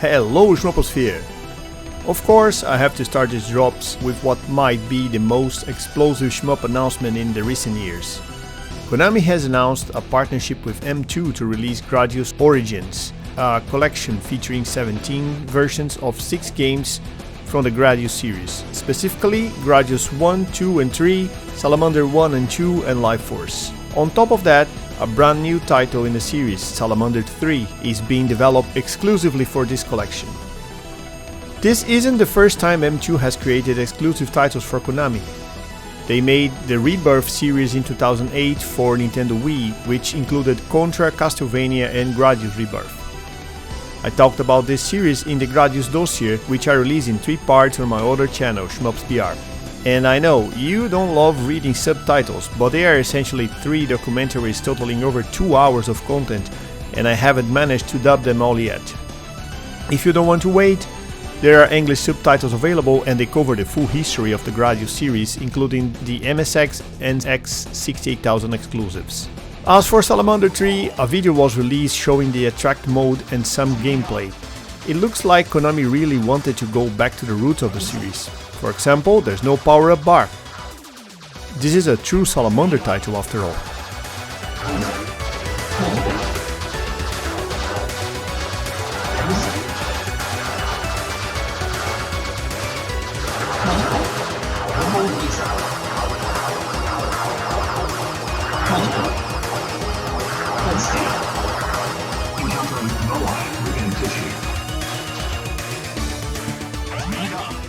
Hello Shmuposphere! Of course, I have to start these drops with what might be the most explosive shmup announcement in the recent years. Konami has announced a partnership with M2 to release Gradius Origins, a collection featuring 17 versions of 6 games from the Gradius series, specifically Gradius 1, 2 and 3, Salamander 1 and 2 and Life Force. On top of that, a brand new title in the series, Salamander 3, is being developed exclusively for this collection. This isn't the first time M2 has created exclusive titles for Konami. They made the Rebirth series in 2008 for Nintendo Wii, which included Contra, Castlevania and Gradius Rebirth. I talked about this series in the Gradius Dossier, which I released in 3 parts on my other channel, Shmup's BR. And I know, you don't love reading subtitles, but they are essentially 3 documentaries totaling over 2 hours of content, and I haven't managed to dub them all yet. If you don't want to wait, there are English subtitles available and they cover the full history of the Gradius series, including the MSX and X68000 exclusives. As for Salamander 3, a video was released showing the attract mode and some gameplay. It looks like Konami really wanted to go back to the roots of the series. For example, there's no power-up bar. This is a true Salamander title after all.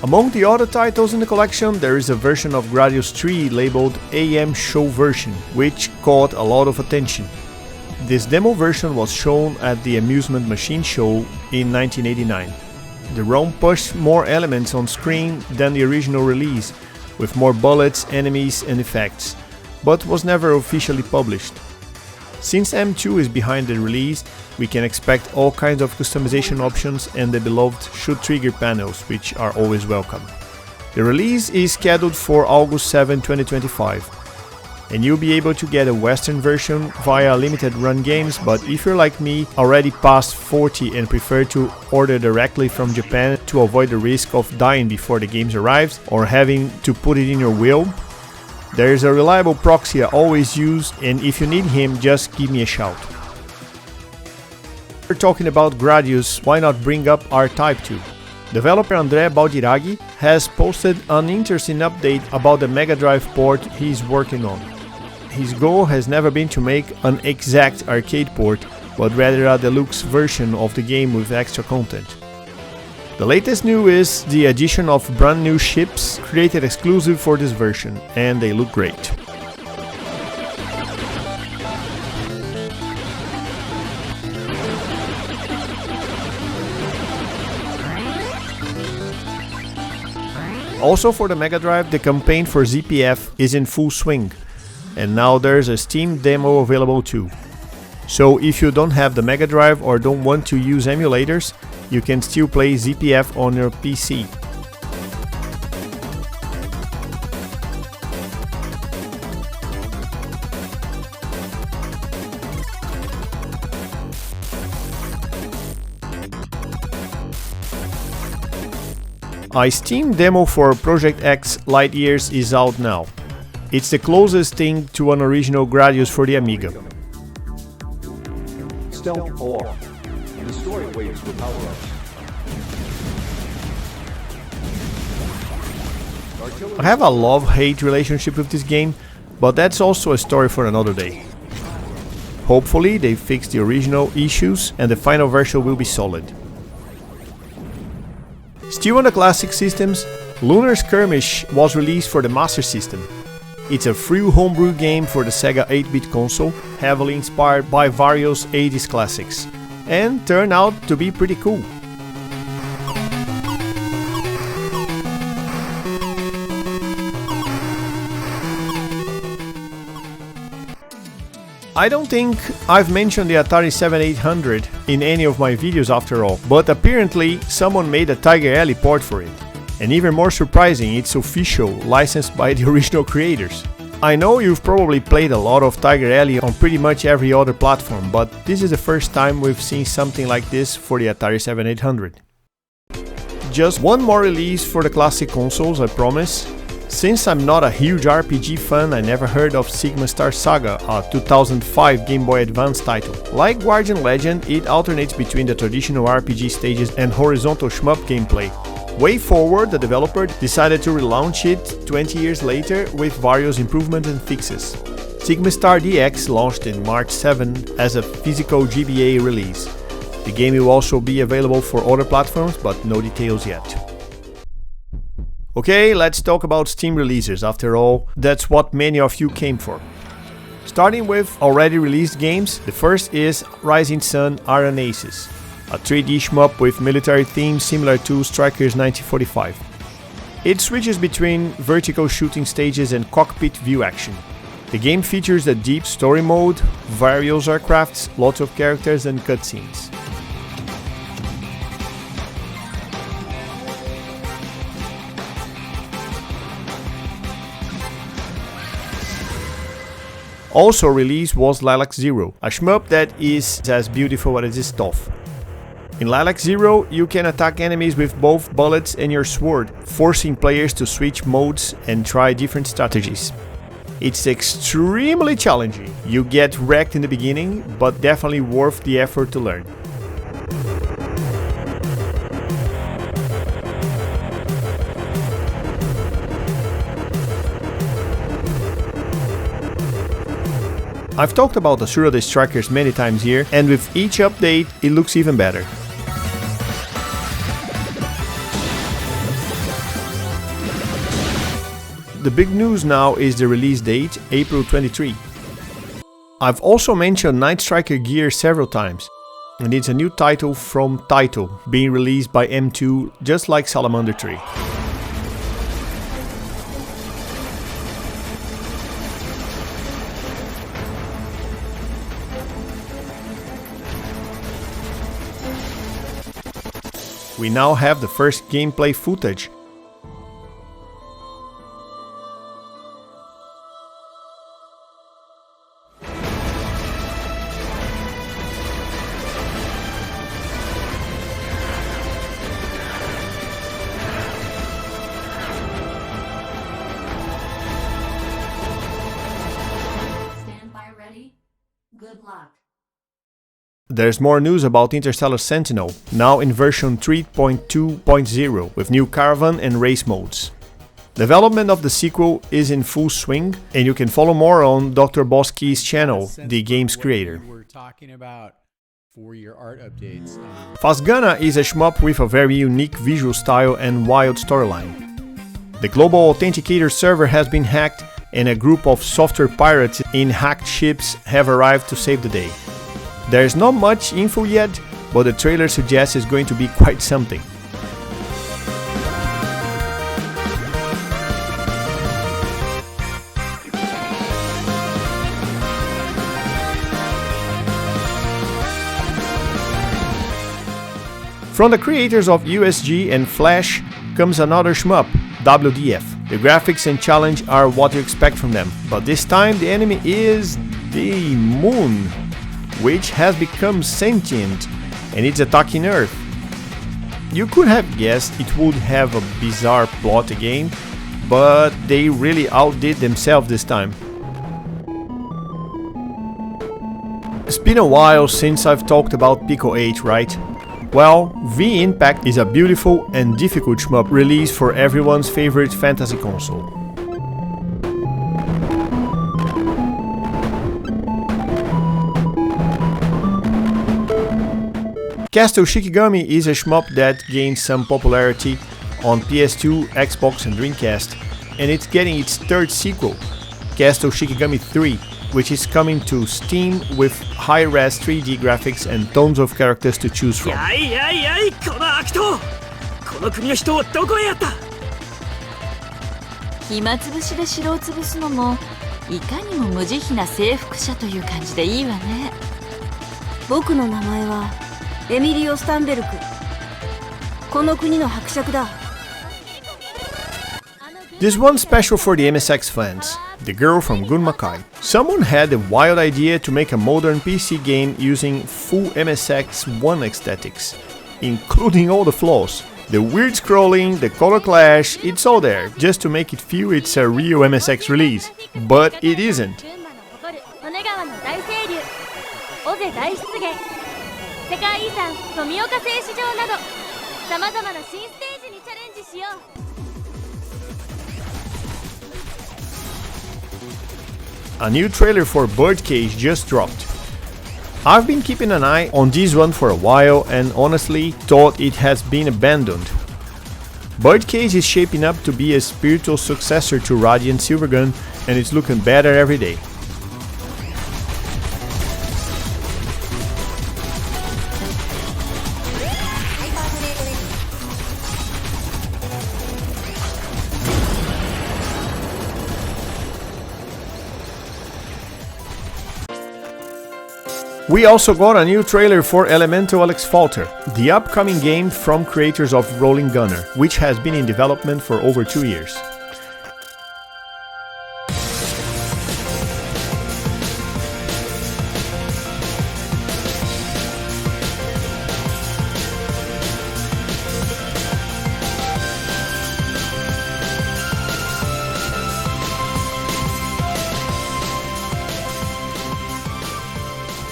Among the other titles in the collection, there is a version of Gradius 3 labeled AM Show Version, which caught a lot of attention. This demo version was shown at the Amusement Machine Show in 1989. The ROM pushed more elements on screen than the original release, with more bullets, enemies and effects, but was never officially published. Since M2 is behind the release, we can expect all kinds of customization options and the beloved shoot trigger panels, which are always welcome. The release is scheduled for August 7, 2025, and you'll be able to get a Western version via limited run games, but if you're like me, already past 40 and prefer to order directly from Japan to avoid the risk of dying before the game arrives or having to put it in your will, there is a reliable proxy I always use, and if you need him, just give me a shout. We're talking about Gradius, why not bring up R-Type 2? Developer André Baldiraghi has posted an interesting update about the Mega Drive port he's working on. His goal has never been to make an exact arcade port, but rather a deluxe version of the game with extra content. The latest news is the addition of brand new ships created exclusive for this version, and they look great. Also for the Mega Drive, the campaign for ZPF is in full swing, and now there's a Steam demo available too. So if you don't have the Mega Drive or don't want to use emulators, you can still play ZPF on your PC. A Steam demo for Project X Light Years is out now. It's the closest thing to an original Gradius for the Amiga. Stealth alarm. Destroy waves with power-ups. I have a love-hate relationship with this game, but that's also a story for another day. Hopefully they fix the original issues and the final version will be solid. Still on the classic systems, Lunar Skirmish was released for the Master System. It's a free homebrew game for the Sega 8-bit console, heavily inspired by various 80s classics, and turned out to be pretty cool. I don't think I've mentioned the Atari 7800 in any of my videos after all, but apparently someone made a Tiger Alley port for it. And even more surprising, it's official, licensed by the original creators. I know you've probably played a lot of Tiger Alley on pretty much every other platform, but this is the first time we've seen something like this for the Atari 7800. just one more release for the classic consoles, I promise. Since I'm not a huge RPG fan, I never heard of Sigma Star Saga, a 2005 Game Boy Advance title. Like Guardian Legend, it alternates between the traditional RPG stages and horizontal shmup gameplay. Way Forward, the developer, decided to relaunch it 20 years later with various improvements and fixes. Sigma Star DX launched in March 7 as a physical GBA release. The game will also be available for other platforms, but no details yet. Okay, let's talk about Steam releases. After all, that's what many of you came for. Starting with already released games, the first is Rising Sun Iron Aces, a 3D shmup with military themes similar to Striker's 1945. It switches between vertical shooting stages and cockpit view action. The game features a deep story mode, various aircrafts, lots of characters and cutscenes. Also released was Lilac Zero, a shmup that is as beautiful as its tough. In Lilac Zero, you can attack enemies with both bullets and your sword, forcing players to switch modes and try different strategies. It's extremely challenging. You get wrecked in the beginning, but definitely worth the effort to learn. I've talked about Asura The Strikers many times here, and with each update it looks even better. The big news now is the release date, April 23. I've also mentioned Nightstalker gear several times, and it's a new title from Title, being released by M2 just like Salamander 3. We now have the first gameplay footage. Stand by ready. Good luck. There's more news about Interstellar Sentinel, now in version 3.2.0 with new caravan and race modes. Development of the sequel is in full swing, and you can follow more on DrBossKey's channel, the game's creator. We're talking about for your art updates. Phasgana is a shmup with a very unique visual style and wild storyline. The global authenticator server has been hacked, and a group of software pirates in hacked ships have arrived to save the day. There's not much info yet, but the trailer suggests it's going to be quite something. From the creators of USG and Flash comes another shmup, WDF. The graphics and challenge are what you expect from them, but this time the enemy is the Moon, which has become sentient and it's attacking Earth. You could have guessed it would have a bizarre plot again, but they really outdid themselves this time. It's been a while since I've talked about Pico 8, right? Well, V-Impact is a beautiful and difficult shmup released for everyone's favorite fantasy console. Castle Shikigami is a shmup that gained some popularity on PS2, Xbox and Dreamcast, and it's getting its third sequel, Castle Shikigami 3, which is coming to Steam with high-res 3D graphics and tons of characters to choose from. 暇つぶしで城を潰すのもいかにも無慈悲な征服者という感じでいいわね。僕の名前はエミリオ・スタンベルク。この国の伯爵だ。This one's special for the MSX fans, the girl from Gunma. Someone had the wild idea to make a modern PC game using full MSX1 aesthetics, including all the flaws. The weird scrolling, the color clash, it's all there, just to make it feel it's a real MSX release. But it isn't. 利根川の大清流、尾瀬大湿原、世界遺産富岡製糸場など、さまざまな新ステージにチャレンジしよう。 A new trailer for Birdcage just dropped. I've been keeping an eye on this one for a while and honestly thought it has been abandoned. Birdcage is shaping up to be a spiritual successor to Radiant Silvergun and it's looking better every day. We also got a new trailer for Elemental Elexfalter, the upcoming game from creators of Rolling Gunner, which has been in development for over 2 years.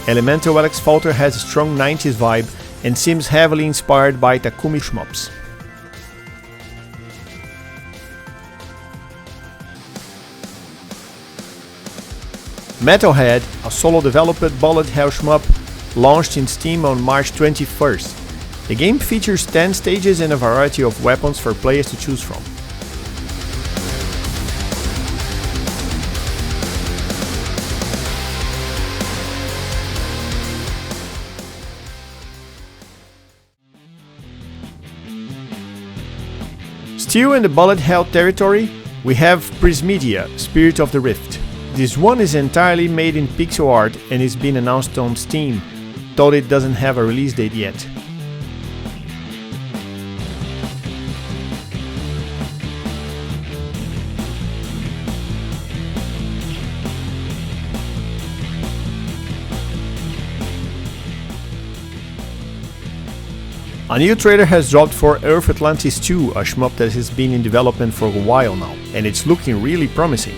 Elemental Elexfalter has a strong 90s vibe and seems heavily inspired by Takumi shmups. MetalHead, a solo-developed bullet hell shmup, launched in Steam on March 21st. The game features 10 stages and a variety of weapons for players to choose from. Still in the bullet hell territory, we have Prismidia, Spirit of the Rift. This one is entirely made in pixel art and is being announced on Steam, though it doesn't have a release date yet. A new trailer has dropped for Earth Atlantis 2, a shmup that has been in development for a while now, and it's looking really promising.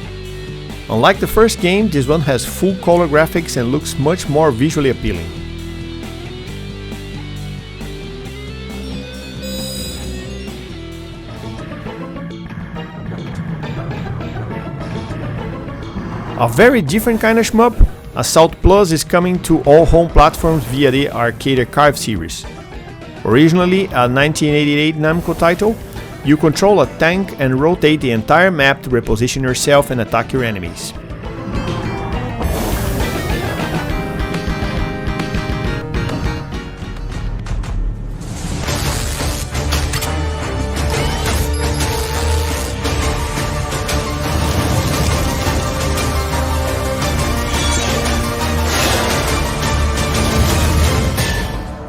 Unlike the first game, this one has full color graphics and looks much more visually appealing. A very different kind of shmup, Assault Plus is coming to all home platforms via the Arcade Archive series. Originally a 1988 Namco title, you control a tank and rotate the entire map to reposition yourself and attack your enemies.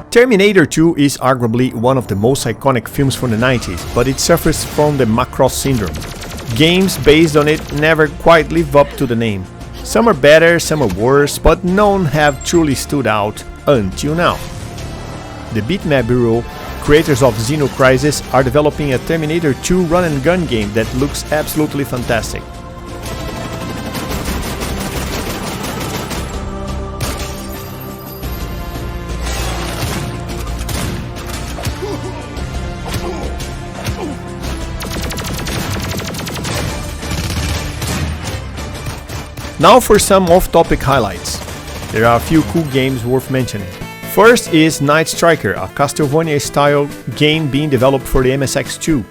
Terminator 2 is arguably one of the most iconic films from the 90s, but it suffers from the Macross syndrome. Games based on it never quite live up to the name. Some are better, some are worse, but none have truly stood out until now. The Bitmap Bureau, creators of Xenocrisis, are developing a Terminator 2 run-and-gun game that looks absolutely fantastic. Now for some off-topic highlights. There are a few cool games worth mentioning. First is Nightstalker, a Castlevania-style game being developed for the MSX2.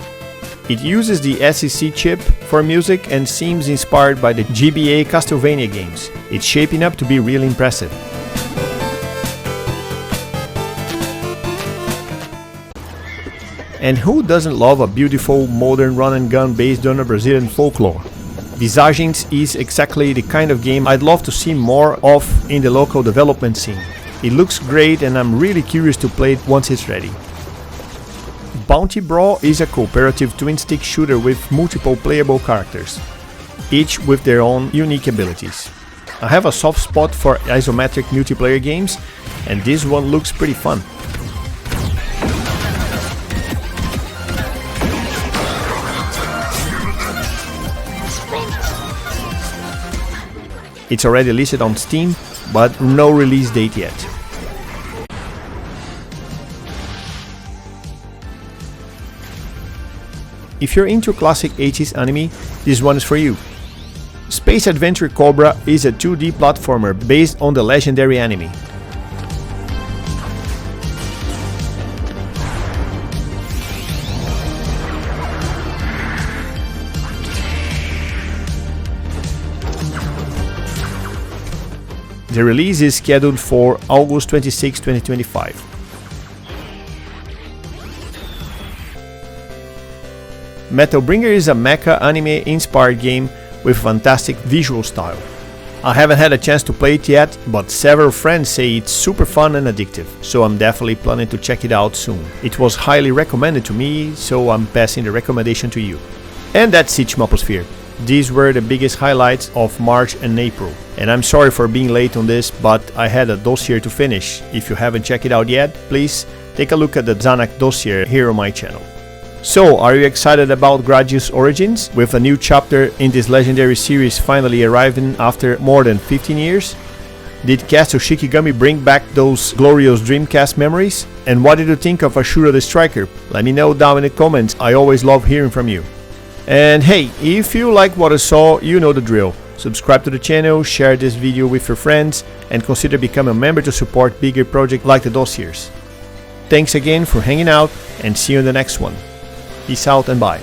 It uses the SEC chip for music and seems inspired by the GBA Castlevania games. It's shaping up to be really impressive. And who doesn't love a beautiful modern run-and-gun based on a Brazilian folklore? Visagens is exactly the kind of game I'd love to see more of in the local development scene. It looks great and I'm really curious to play it once it's ready. Bounty Brawl is a cooperative twin-stick shooter with multiple playable characters, each with their own unique abilities. I have a soft spot for isometric multiplayer games, and this one looks pretty fun. It's already listed on Steam, but no release date yet. If you're into classic 80s anime, this one is for you. Space Adventure Cobra is a 2D platformer based on the legendary anime. The release is scheduled for August 26, 2025. Metal Bringer is a mecha anime-inspired game with fantastic visual style. I haven't had a chance to play it yet, but several friends say it's super fun and addictive, so I'm definitely planning to check it out soon. It was highly recommended to me, so I'm passing the recommendation to you. And that's it, Shmuposphere. These were the biggest highlights of March and April. And I'm sorry for being late on this, but I had a dossier to finish. If you haven't checked it out yet, please take a look at the Zanak dossier here on my channel. So, are you excited about Gradius Origins, with a new chapter in this legendary series finally arriving after more than 15 years? Did Castle Shikigami bring back those glorious Dreamcast memories? And what did you think of Asura the Striker? Let me know down in the comments, I always love hearing from you. And hey, if you like what I saw, you know the drill. Subscribe to the channel, share this video with your friends, and consider becoming a member to support bigger projects like the dossiers. Thanks again for hanging out, and see you in the next one. Peace out and bye.